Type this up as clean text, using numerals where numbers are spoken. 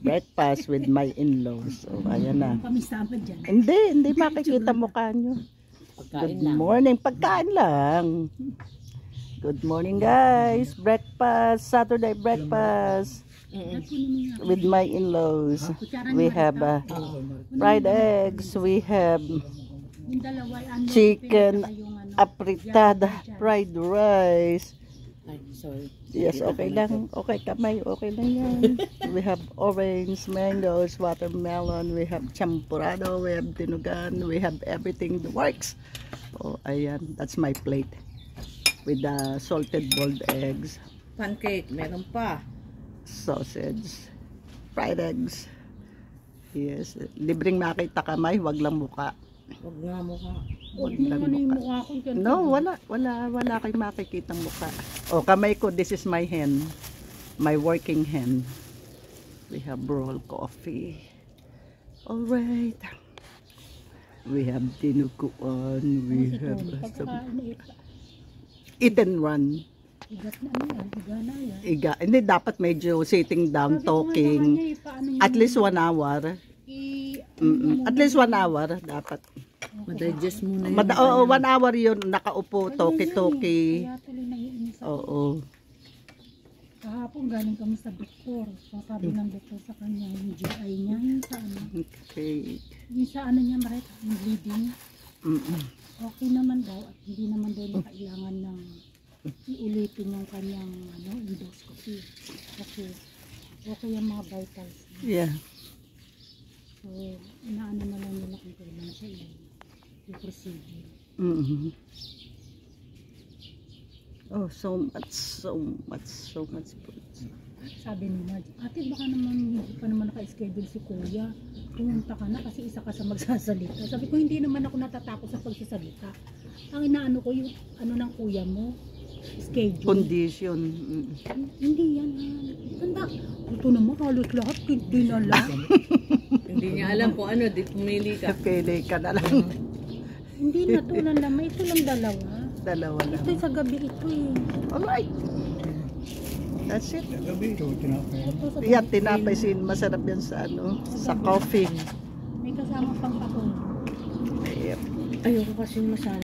Breakfast with my in-laws. So, ayan na. Pamistahan pa dyan. Hindi makikita mukha nyo. Good morning. Pagkain lang. Good morning, guys. Breakfast. Saturday breakfast. With my in-laws. We have fried eggs. We have chicken apritada, fried rice. Yes, okay lang. Okay kamay, okay lang yan. We have orange, mangoes, watermelon, we have champurrado, we have dinugan, we have everything that works. Oh, ayan, that's my plate. With the salted boiled eggs. Pancake, meron pa. Sausage, fried eggs. Yes, libreng makita kamay, wag lang muka. Wag nga mukha. Wag lang mukha. No, wala kayong makikitang mukha. Oh, kamay ko, this is my hand. My working hand. We have roll coffee. Alright. We have dinuguan. We have eat and run. Hindi, dapat medyo sitting down, talking. At least 1 hour. At least 1 hour dapat. Madigest muna yun. 1 hour yun, nakaupo, toki-toki. Oo. Kahapon galing kami sa doktor. Sabi ng doktor sa kanya, yung GI niya, yung sa ano. Okay. Yung sa ano niya, Maret, yung bleeding. Okay naman daw at hindi naman daw na kailangan ng iulitin yung kanyang endoscopy. Kasi okay yung mga vitals. Yeah. So, inaano na lang nila kung kailan siya yung procedure. Oh, so much food. Sabi nila, ate baka naman hindi pa naman naka-schedule si kuya. Pumunta ka na kasi isa ka sa magsasalita. Sabi ko, hindi naman ako natatakot sa pagsasalita. Ang inaano ko yung ano ng kuya mo, schedule. Condition. Hindi yan. Tanda, ito naman halos lahat, hindi na lang. Hindi niya alam kung ano, di pumili ka. Pili ka na lang. Hindi na ito lang naman, ito lang dalawa. Dalawa lang. Ito sa gabi ito Alright. That's it. Gabi ito, tinapay. Yeah, tinapay sin masarap yan sa sa coffee. May kasama pang pakong. Yep. Ayoko kasi masyado.